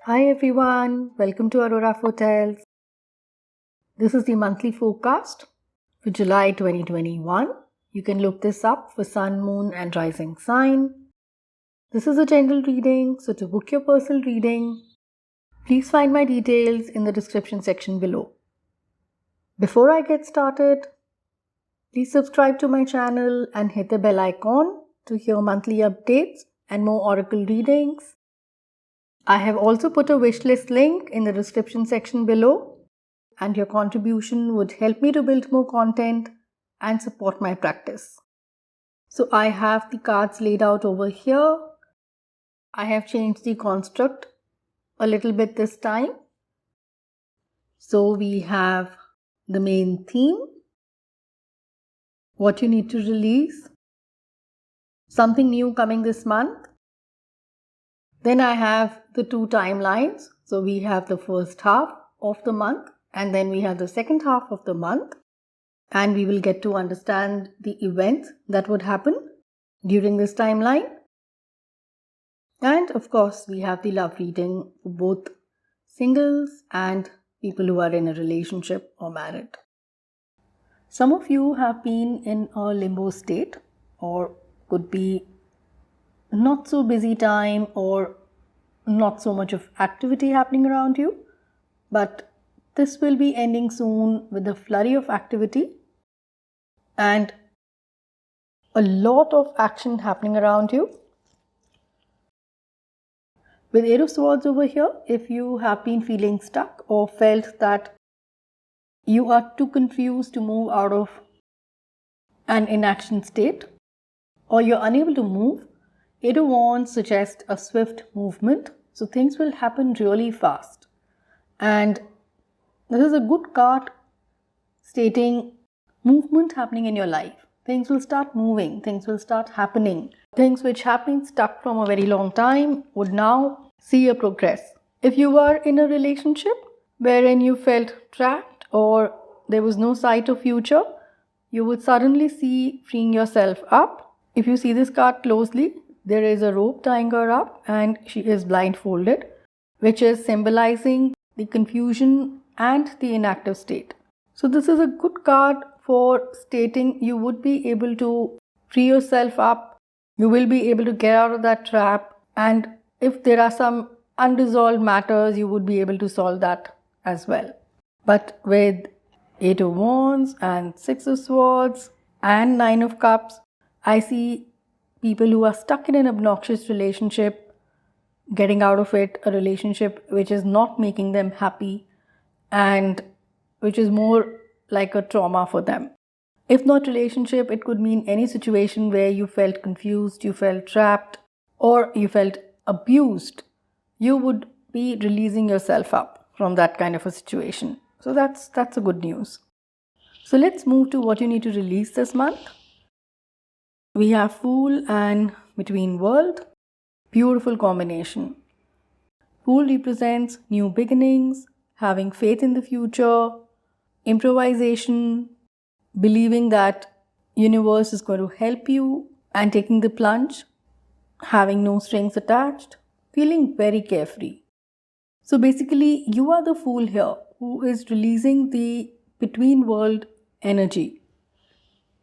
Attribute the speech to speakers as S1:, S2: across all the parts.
S1: Hi everyone, welcome to Aurora Hotels. This is the monthly forecast for July 2021. You can look this up for Sun, Moon, and Rising sign. This is a general reading, so to book your personal reading, please find my details in the description section below. Before I get started, please subscribe to my channel and hit the bell icon to hear monthly updates and more oracle readings. I have also put a wishlist link in the description section below, and your contribution would help me to build more content and support my practice. So I have the cards laid out over here. I have changed the construct a little bit this time. So we have the main theme, what you need to release, something new coming this month. Then I have the two timelines. So we have the first half of the month and then we have the second half of the month. And we will get to understand the events that would happen during this timeline. And of course, we have the love reading for both singles and people who are in a relationship or married. Some of you have been in a limbo state, or could be not so busy time or not so much of activity happening around you, but this will be ending soon with a flurry of activity and a lot of action happening around you. With Eight of Swords over here, if you have been feeling stuck or felt that you are too confused to move out of an inaction state, or you're unable to move, Eight of Wands suggests a swift movement. So things will happen really fast. And this is a good card stating movement happening in your life. Things will start moving, things will start happening. Things which have been stuck from a very long time would now see a progress. If you are in a relationship wherein you felt trapped or there was no sight of future, you would suddenly see freeing yourself up. If you see this card closely, there is a rope tying her up and she is blindfolded, which is symbolizing the confusion and the inactive state. So this is a good card for stating you would be able to free yourself up, you will be able to get out of that trap, and if there are some unresolved matters, you would be able to solve that as well. But with Eight of Wands and Six of Swords and Nine of Cups, I see people who are stuck in an obnoxious relationship getting out of it, a relationship which is not making them happy and which is more like a trauma for them. If not relationship, it could mean any situation where you felt confused, you felt trapped, or you felt abused. You would be releasing yourself up from that kind of a situation. So that's a good news. So let's move to what you need to release this month. We have Fool and Between World. Beautiful combination. Fool represents new beginnings, having faith in the future, improvisation, believing that universe is going to help you and taking the plunge, having no strings attached, feeling very carefree. So basically, you are the fool here who is releasing the between world energy.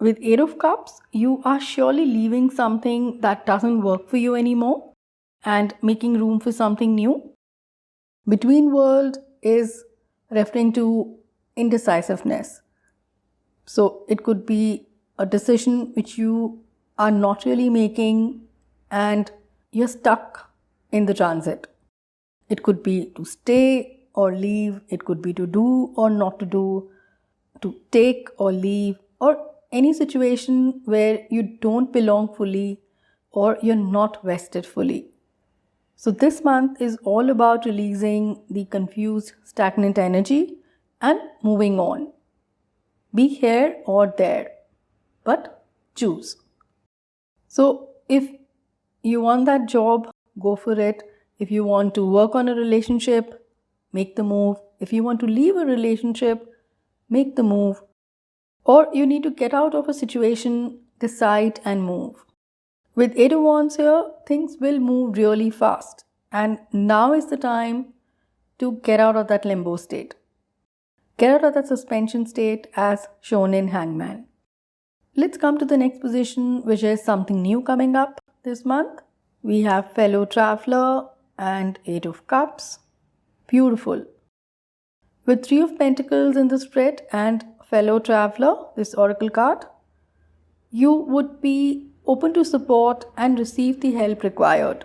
S1: With Eight of Cups, you are surely leaving something that doesn't work for you anymore and making room for something new. Between world is referring to indecisiveness. So it could be a decision which you are not really making and you're stuck in the transit. It could be to stay or leave, it could be to do or not to do, to take or leave, or any situation where you don't belong fully or you're not vested fully. So this month is all about releasing the confused, stagnant energy and moving on. Be here or there, but choose. So if you want that job, go for it. If you want to work on a relationship, make the move. If you want to leave a relationship, make the move. Or you need to get out of a situation, decide and move. With Eight of Wands here, things will move really fast and now is the time to get out of that limbo state. Get out of that suspension state as shown in Hangman. Let's come to the next position, which is something new coming up this month. We have Fellow Traveler and Eight of Cups. Beautiful. With Three of Pentacles in the spread and Fellow Traveler, this oracle card, you would be open to support and receive the help required.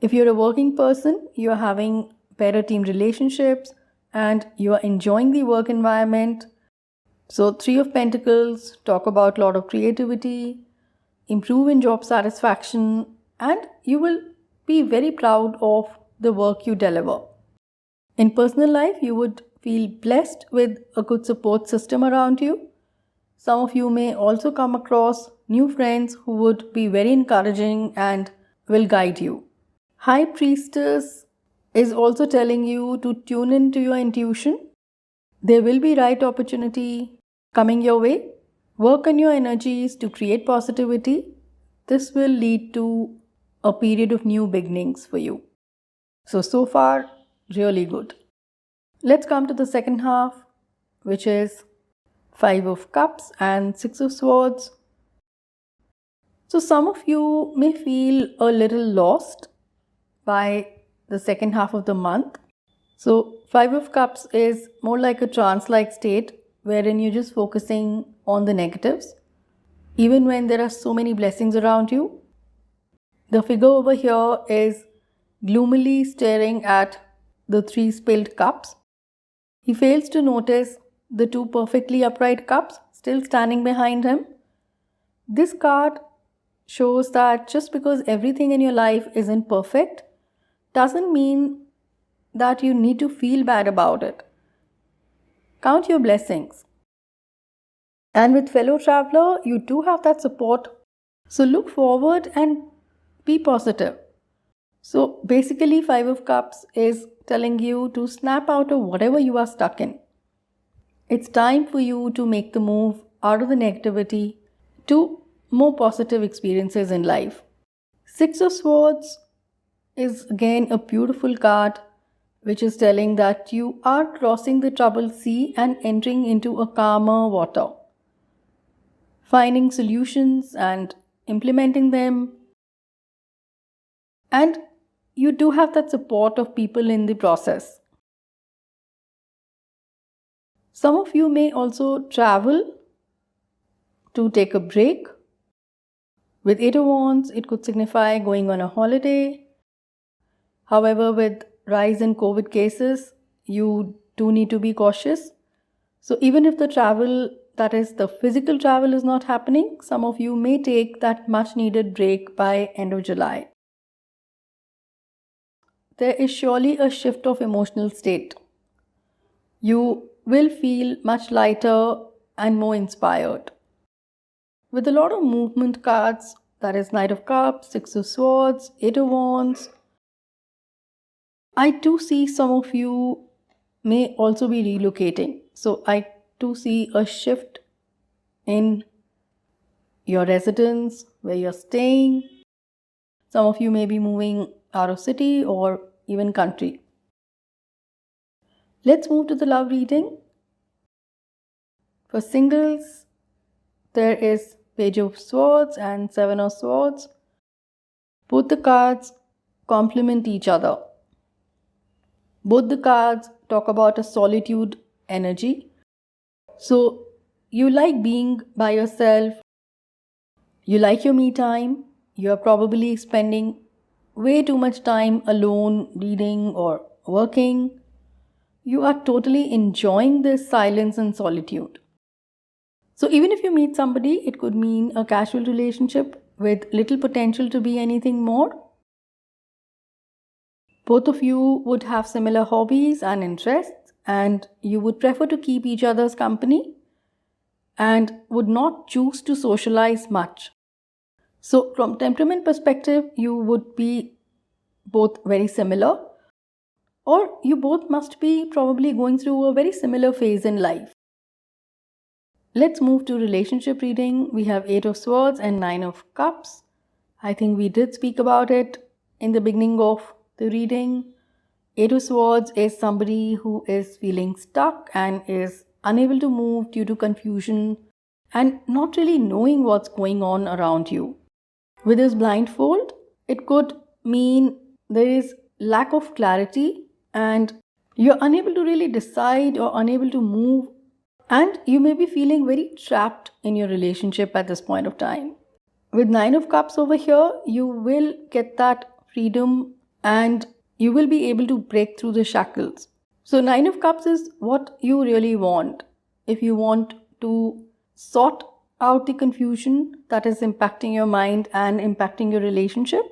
S1: If you're a working person, you're having better team relationships and you are enjoying the work environment. So Three of Pentacles talk about a lot of creativity, improve in job satisfaction, and you will be very proud of the work you deliver. In personal life, you would feel blessed with a good support system around you. Some of you may also come across new friends who would be very encouraging and will guide you. High Priestess is also telling you to tune into your intuition. There will be right opportunity coming your way. Work on your energies to create positivity. This will lead to a period of new beginnings for you. So far, really good. Let's come to the second half, which is Five of Cups and Six of Swords. So some of you may feel a little lost by the second half of the month. So Five of Cups is more like a trance-like state wherein you're just focusing on the negatives. Even when there are so many blessings around you, the figure over here is gloomily staring at the three spilled cups. He fails to notice the two perfectly upright cups still standing behind him. This card shows that just because everything in your life isn't perfect doesn't mean that you need to feel bad about it. Count your blessings. And with Fellow Traveler, you do have that support. So look forward and be positive. So basically, Five of Cups is telling you to snap out of whatever you are stuck in. It's time for you to make the move out of the negativity to more positive experiences in life. Six of Swords is again a beautiful card, which is telling that you are crossing the troubled sea and entering into a calmer water. Finding solutions and implementing them. And you do have that support of people in the process. Some of you may also travel to take a break. With Eight of Wands, it could signify going on a holiday. However, with rise in COVID cases, you do need to be cautious. So even if the travel, that is the physical travel, is not happening, some of you may take that much needed break by end of July. There is surely a shift of emotional state. You will feel much lighter and more inspired. With a lot of movement cards, that is Knight of Cups, Six of Swords, Eight of Wands, I do see some of you may also be relocating. So I do see a shift in your residence, where you're staying. Some of you may be moving out of city or even country. Let's move to the love reading. For singles, there is Page of Swords and Seven of Swords. Both the cards complement each other. Both the cards talk about a solitude energy. So you like being by yourself. You like your me time. You're probably spending way too much time alone reading or working. You are totally enjoying this silence and solitude. So even if you meet somebody, it could mean a casual relationship with little potential to be anything more. Both of you would have similar hobbies and interests, and you would prefer to keep each other's company and would not choose to socialize much. So from temperament perspective, you would be both very similar, or you both must be probably going through a very similar phase in life. Let's move to relationship reading. We have Eight of Swords and Nine of Cups. I think we did speak about it in the beginning of the reading. Eight of Swords is somebody who is feeling stuck and is unable to move due to confusion and not really knowing what's going on around you. With this blindfold, it could mean there is lack of clarity and you're unable to really decide or unable to move, and you may be feeling very trapped in your relationship at this point of time. With Nine of Cups over here, you will get that freedom and you will be able to break through the shackles. So Nine of Cups is what you really want. If you want to sort out the confusion that is impacting your mind and impacting your relationship,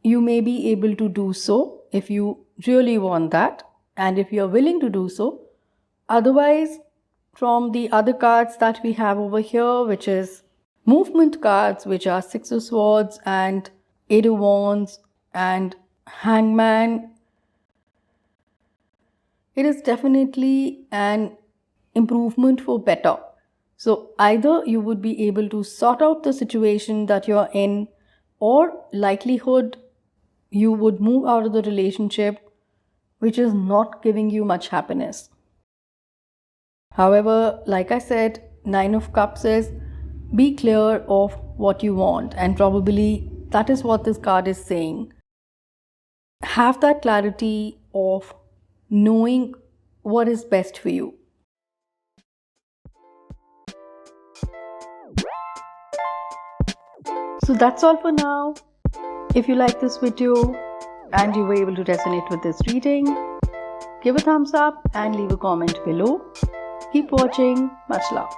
S1: you may be able to do so if you really want that and if you're willing to do so. Otherwise, from the other cards that we have over here, which is movement cards, which are Six of Swords and Eight of Wands and Hangman, it is definitely an improvement for better. So either you would be able to sort out the situation that you're in, or likelihood you would move out of the relationship which is not giving you much happiness. However, like I said, Nine of Cups is be clear of what you want, and probably that is what this card is saying. Have that clarity of knowing what is best for you. So that's all for now. If you like this video and you were able to resonate with this reading, give a thumbs up and leave a comment below. Keep watching. Much love.